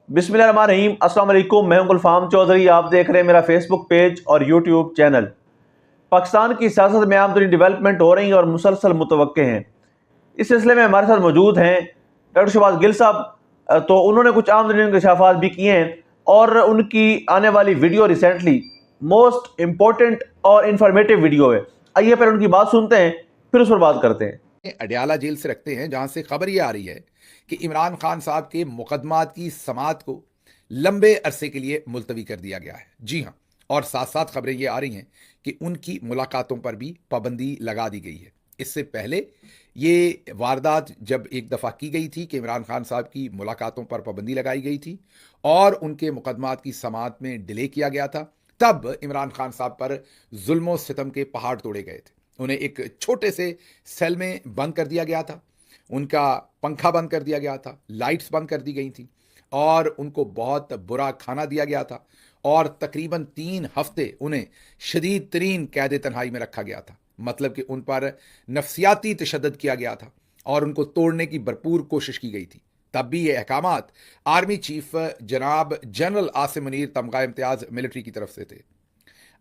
बिस्मिल्लाहिर्रहमानिर्रहीम। अस्सलाम वालेकुम। मैं हूं गुलफाम चौधरी। आप देख रहे हैं मेरा फेसबुक पेज और यूट्यूब चैनल। पाकिस्तान की सियासत में आम तरीन डेवलपमेंट हो रही है और मुसलसल मुतवक्के हैं। इस सिलसिले में हमारे साथ मौजूद हैं डॉक्टर शहबाज गिल साहब। तो उन्होंने कुछ आम तरीन इंकशाफात भी किए हैं और उनकी आने वाली वीडियो रिसेंटली मोस्ट इम्पोर्टेंट और इंफॉर्मेटिव वीडियो है। आइए पहले उनकी बात सुनते हैं, फिर उस पर बात करते हैं। अडयाला जेल से रखते हैं, जहां से खबर यह आ रही है कि इमरान खान साहब के मुकदमात की समाअत को लंबे अरसे के लिए मुलतवी कर दिया गया है। जी हां, और साथ साथ खबरें ये आ रही हैं कि उनकी मुलाकातों पर भी पाबंदी लगा दी गई है। इससे पहले ये वारदात जब एक दफ़ा की गई थी कि इमरान खान साहब की मुलाकातों पर पाबंदी लगाई गई थी और उनके मुकदमात की समाअत में डिले किया गया था, तब इमरान खान साहब पर जुल्म सितम के पहाड़ तोड़े गए थे। उन्हें एक छोटे से सेल में बंद कर दिया गया था, उनका पंखा बंद कर दिया गया था, लाइट्स बंद कर दी गई थी और उनको बहुत बुरा खाना दिया गया था और तकरीबन 3 हफ्ते उन्हें शदीद तरीन कैद तन्हाई में रखा गया था। मतलब कि उन पर नफ्सियाती तशद्दुद किया गया था और उनको तोड़ने की भरपूर कोशिश की गई थी। तब भी ये अहकामात आर्मी चीफ जनाब जनरल आसिम मुनीर तमगा इम्तियाज मिलिट्री की तरफ से थे।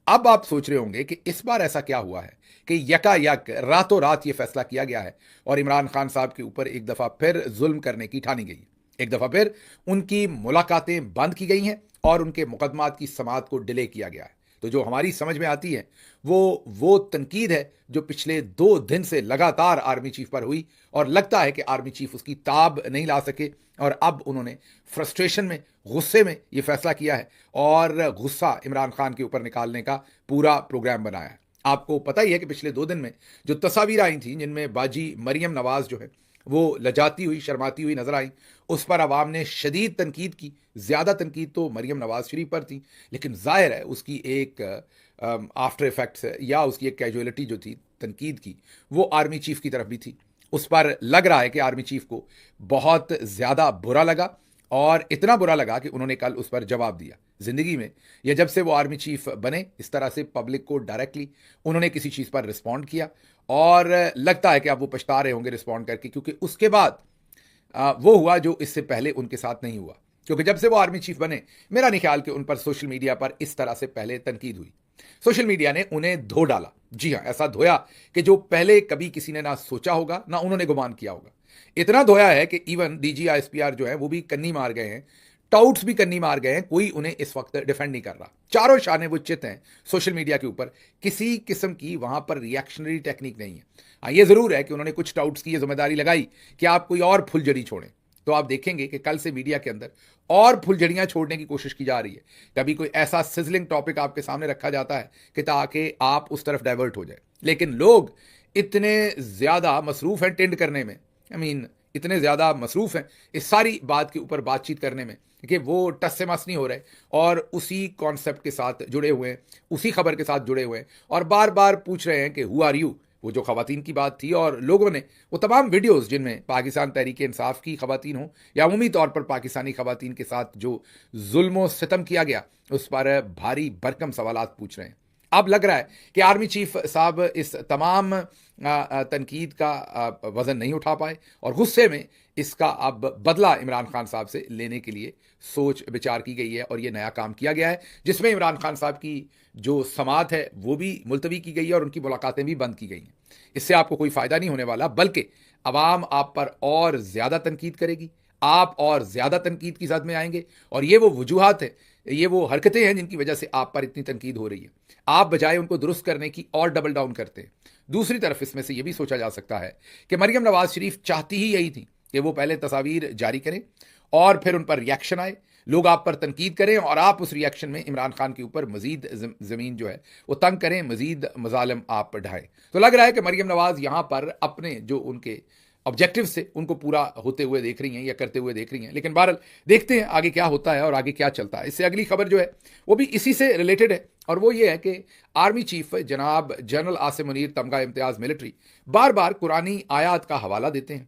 अब आप सोच रहे होंगे कि इस बार ऐसा क्या हुआ है कि यकायक रातों रात ये फैसला किया गया है और इमरान खान साहब के ऊपर एक दफ़ा फिर जुल्म करने की ठानी गई। एक दफ़ा फिर उनकी मुलाकातें बंद की गई हैं और उनके मुकदमात की समाअत को डिले किया गया है। तो जो हमारी समझ में आती है वो तनकीद है जो पिछले 2 दिन से लगातार आर्मी चीफ पर हुई और लगता है कि आर्मी चीफ उसकी ताब नहीं ला सके और अब उन्होंने फ्रस्ट्रेशन में, गुस्से में ये फैसला किया है और गुस्सा इमरान खान के ऊपर निकालने का पूरा प्रोग्राम बनाया है। आपको पता ही है कि पिछले 2 दिन में जो तस्वीरें आई थी जिनमें बाजी मरियम नवाज जो है वो लजाती हुई, शर्माती हुई नजर आई, उस पर अवाम ने शदीद तनकीद की। ज़्यादा तनकीद तो मरियम नवाज शरीफ पर थी, लेकिन जाहिर है उसकी एक आफ्टर इफेक्ट्स या उसकी एक कैजुअलिटी जो थी तनकीद की, वो आर्मी चीफ की तरफ भी थी। उस पर लग रहा है कि आर्मी चीफ को बहुत ज़्यादा बुरा लगा और इतना बुरा लगा कि उन्होंने कल उस पर जवाब दिया। ज़िंदगी में या जब से वो आर्मी चीफ बने, इस तरह से पब्लिक को डायरेक्टली उन्होंने किसी चीज़ पर रिस्पॉन्ड किया और लगता है कि अब वो पछता रहे होंगे रिस्पॉन्ड करके, क्योंकि उसके बाद वो हुआ जो इससे पहले उनके साथ नहीं हुआ। क्योंकि जब से वो आर्मी चीफ बने, मेरा नहीं ख्याल कि उन पर सोशल मीडिया पर इस तरह से पहले तनकीद हुई। सोशल मीडिया ने उन्हें धो डाला। जी हां, ऐसा धोया कि जो पहले कभी किसी ने ना सोचा होगा, ना उन्होंने गुमान किया होगा। इतना धोया है कि इवन डीजी आईएसपीआर जो है वो भी कन्नी मार गए हैं, टाउट्स भी कन्नी मार गए हैं। कोई उन्हें इस वक्त डिफेंड नहीं कर रहा। चारों शाने वो चित हैं सोशल मीडिया के ऊपर। किसी किस्म की वहां पर रिएक्शनरी टेक्निक नहीं है। हाँ, ये जरूर है कि उन्होंने कुछ टाउट्स की ये जिम्मेदारी लगाई कि आप कोई और फुलझड़ी छोड़ें। तो आप देखेंगे कि कल से मीडिया के अंदर और फुलझड़ियां छोड़ने की कोशिश की जा रही है। कभी कोई ऐसा सिजलिंग टॉपिक आपके सामने रखा जाता है कि ताकि आप उस तरफ डाइवर्ट हो जाए, लेकिन लोग इतने ज्यादा मसरूफ हैं टेंड करने में, इतने ज़्यादा मसरूफ़ हैं इस सारी बात के ऊपर बातचीत करने में कि वो टस से मस नहीं हो रहे और उसी कॉन्सेप्ट के साथ जुड़े हुए हैं, उसी खबर के साथ जुड़े हुए हैं और बार बार पूछ रहे हैं कि हु आर यू। वो जो ख़वातीन की बात थी और लोगों ने वो तमाम वीडियोस जिनमें पाकिस्तान तहरीक इंसाफ की ख़वातीन हो या अमूमी तौर पर पाकिस्तानी ख़वातीन के साथ जो जुल्म सितम किया गया, उस पर भारी भरकम सवालात पूछ रहे हैं। अब लग रहा है कि आर्मी चीफ साहब इस तमाम तनकीद का वज़न नहीं उठा पाए और गुस्से में इसका अब बदला इमरान खान साहब से लेने के लिए सोच विचार की गई है और ये नया काम किया गया है, जिसमें इमरान खान साहब की जो समाअत है वो भी मुलतवी की गई है और उनकी मुलाकातें भी बंद की गई हैं। इससे आपको कोई फ़ायदा नहीं होने वाला, बल्कि अवाम आप पर और ज़्यादा तनकीद करेगी, आप और ज़्यादा तनकीद की जद में आएंगे और ये वो वजूहात है, ये वो हरकतें हैं जिनकी वजह से आप पर इतनी तनकीद हो रही है। आप बजाय उनको दुरुस्त करने की और डबल डाउन करते हैं। दूसरी तरफ इसमें से यह भी सोचा जा सकता है कि मरियम नवाज शरीफ चाहती ही यही थी कि वो पहले तस्वीर जारी करें और फिर उन पर रिएक्शन आए, लोग आप पर तनकीद करें और आप उस रिएक्शन में इमरान खान के ऊपर मजीद ज़मीन जो है वो तंग करें, मजीद मजालम आप ढाएं। तो लग रहा है कि मरियम नवाज यहाँ पर अपने जो उनके ऑब्जेक्टिव से उनको पूरा होते हुए देख रही हैं या करते हुए देख रही हैं। लेकिन बहरहाल देखते हैं आगे क्या होता है और आगे क्या चलता है। इससे अगली खबर जो है वो भी इसी से रिलेटेड है और वो ये है कि आर्मी चीफ जनाब जनरल आसिम मुनीर तमगा इम्तियाज मिलिट्री बार बार कुरानी आयात का हवाला देते हैं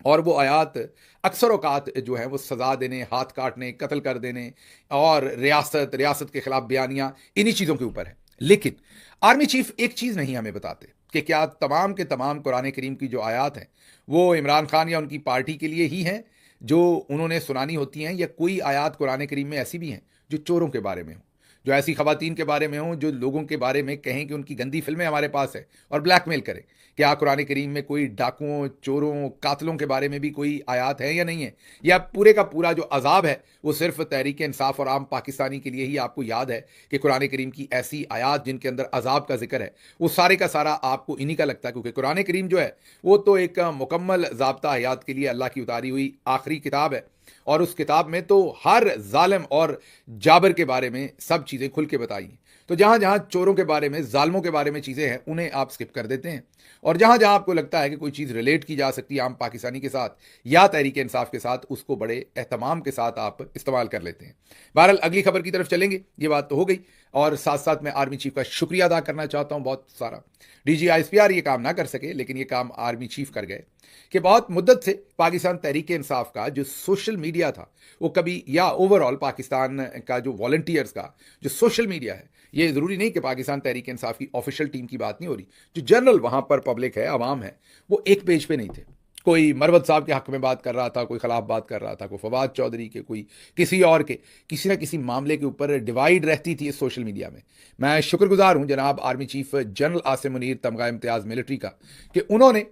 और वो आयात अक्सर औकात जो है वो सज़ा देने, हाथ काटने, कत्ल कर देने और रियासत के खिलाफ बयानियाँ, इन्हीं चीज़ों के ऊपर है। लेकिन आर्मी चीफ एक चीज़ नहीं हमें बताते कि क्या तमाम के तमाम कुरान करीम की जो आयात हैं वो इमरान खान या उनकी पार्टी के लिए ही हैं जो उन्होंने सुनानी होती हैं, या कोई आयात कुरान करीम में ऐसी भी हैं जो चोरों के बारे में हो, जो ऐसी खवातीन के बारे में हो, जो लोगों के बारे में कहें कि उनकी गंदी फिल्में हमारे पास है और ब्लैकमेल करें। क्या कुरान करीम में कोई डाकुओं, चोरों, कातलों के बारे में भी कोई आयात है या नहीं है? या पूरे का पूरा जो अजाब है वो सिर्फ तहरीक इंसाफ और आम पाकिस्तानी के लिए ही आपको याद है कि कुरान करीम की ऐसी आयात जिनके अंदर अजाब का जिक्र है वो सारे का सारा आपको इन्हीं का लगता है? क्योंकि कुरान करीम जो है वो तो एक मुकम्मल ज़ाब्ता हयात के लिए अल्लाह की उतारी हुई आखिरी किताब है, और उस किताब में तो हर जालिम और जाबर के बारे में सब चीज़ें खुल के बताई हैं। तो जहाँ जहाँ चोरों के बारे में, जालिमों के बारे में चीज़ें हैं, उन्हें आप स्किप कर देते हैं, और जहाँ जहाँ आपको लगता है कि कोई चीज़ रिलेट की जा सकती है आम पाकिस्तानी के साथ या तहरीक इंसाफ के साथ, उसको बड़े एहतमाम के साथ आप इस्तेमाल कर लेते हैं। बहरहाल अगली खबर की तरफ चलेंगे, ये बात तो हो गई, और साथ साथ मैं आर्मी चीफ का शुक्रिया अदा करना चाहता हूँ बहुत सारा। DGISPR ये काम ना कर सके, लेकिन ये काम आर्मी चीफ कर गए कि बहुत मुद्दत से पाकिस्तान तहरीक इंसाफ का जो सोशल मीडिया था वो कभी, या ओवरऑल पाकिस्तान का जो वॉलंटियर्स का जो सोशल मीडिया है, ये ज़रूरी नहीं कि पाकिस्तान तहरीक इंसाफ की ऑफिशियल टीम की बात नहीं हो रही, जो जनरल वहाँ पर पब्लिक है, आवाम है, वो एक पेज पे नहीं थे। कोई मरवत साहब के हक में बात कर रहा था, कोई खिलाफ बात कर रहा था, कोई फवाद चौधरी के, कोई किसी और के, किसी ना किसी मामले के ऊपर डिवाइड रहती थी इस सोशल मीडिया में। मैं शुक्रगुजार हूँ जनाब army chief general Asim Munir तमगा इम्तियाज़ मिलिट्री का कि उन्होंने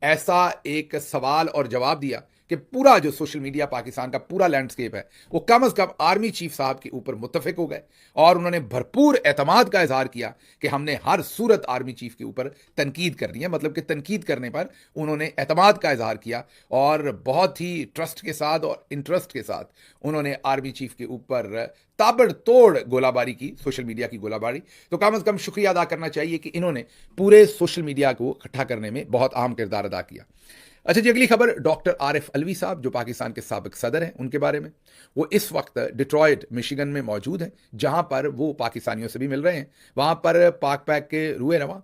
ऐसा एक सवाल और जवाब दिया कि पूरा जो सोशल मीडिया पाकिस्तान का पूरा लैंडस्केप है वो कम से कम आर्मी चीफ साहब के ऊपर मुत्तफिक हो गए, और उन्होंने भरपूर एतमाद का इजहार किया कि हमने हर सूरत आर्मी चीफ के ऊपर तनकीद करनी है। मतलब कि तनकीद करने पर उन्होंने एतमाद का इजहार किया, और बहुत ही ट्रस्ट के साथ और इंटरेस्ट के साथ उन्होंने आर्मी चीफ के ऊपर ताबड़तोड़ गोलाबारी की, सोशल मीडिया की गोलाबारी। तो कम से कम शुक्रिया अदा करना चाहिए कि इन्होंने पूरे सोशल मीडिया को इकट्ठा करने में बहुत अहम किरदार अदा किया। अच्छा जी, अगली खबर डॉक्टर आरिफ अलवी साहब जो पाकिस्तान के साबिक सदर हैं उनके बारे में। वो इस वक्त डिट्रॉयट मिशिगन में मौजूद हैं, जहां पर वो पाकिस्तानियों से भी मिल रहे हैं। वहां पर पाक पैक के रूए रवा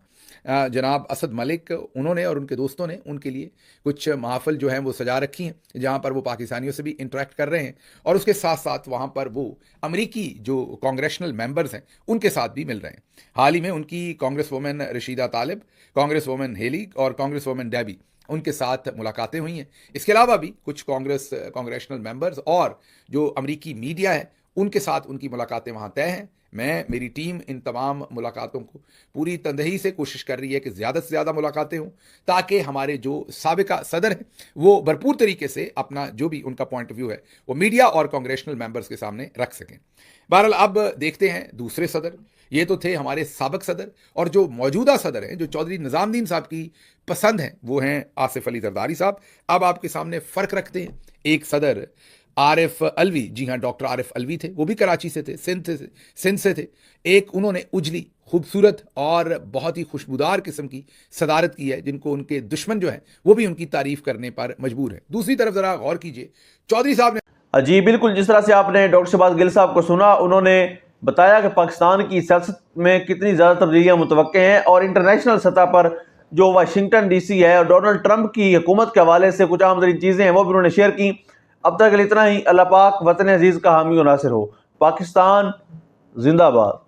जनाब असद मलिक, उन्होंने और उनके दोस्तों ने उनके लिए कुछ महफिल जो हैं वो सजा रखी हैं, जहां पर वो पाकिस्तानियों से भी इंटरेक्ट कर रहे हैं, और उसके साथ साथ वहां पर वो अमरीकी जो कांग्रेशनल मेंबर्स हैं उनके साथ भी मिल रहे हैं। हाल ही में उनकी कांग्रेस वुमेन रशीदा तालिब, कांग्रेस वुमेन हेली और कांग्रेस वुमेन डेबी, उनके साथ मुलाकातें हुई हैं। इसके अलावा भी कुछ कांग्रेशनल मेंबर्स और जो अमरीकी मीडिया है उनके साथ उनकी मुलाकातें वहाँ तय हैं। मेरी टीम इन तमाम मुलाकातों को पूरी तंदही से कोशिश कर रही है कि ज़्यादा से ज़्यादा मुलाकातें हों, ताकि हमारे जो साबिका सदर हैं वो भरपूर तरीके से अपना जो भी उनका पॉइंट ऑफ व्यू है वो मीडिया और कांग्रेशनल मेंबर्स के सामने रख सकें। बहरहाल अब देखते हैं दूसरे सदर। ये तो थे हमारे साबिक सदर, और जो मौजूदा सदर हैं, जो चौधरी निज़ामुद्दीन साहब की पसंद हैं, वो हैं आसिफ अली जरदारी साहब। अब आपके सामने फ़र्क रखते हैं। एक सदर आरिफ अलवी, जी हाँ, डॉक्टर आरिफ अलवी थे, वो भी कराची से थे, सिंध से थे। एक उन्होंने उजली, खूबसूरत और बहुत ही खुशबूदार किस्म की सदारत की है, जिनको उनके दुश्मन जो है वो भी उनकी तारीफ करने पर मजबूर है। दूसरी तरफ ज़रा गौर कीजिए, चौधरी साहब ने, जी बिल्कुल, जिस तरह से आपने डॉक्टर शहबाज गिल साहब को सुना, उन्होंने बताया कि पाकिस्तान की सियासत में कितनी ज़्यादा तब्दीलियाँ मुतवक्के हैं, और इंटरनेशनल सतह पर जो वाशिंगटन DC है और डोनाल्ड ट्रंप की हुकूमत के हवाले से कुछ आम तरीन चीज़ें हैं वो भी उन्होंने शेयर की। अब तक के लिए इतना ही। अल्लाह पाक वतन अजीज़ का हामी और नासिर हो। पाकिस्तान जिंदाबाद।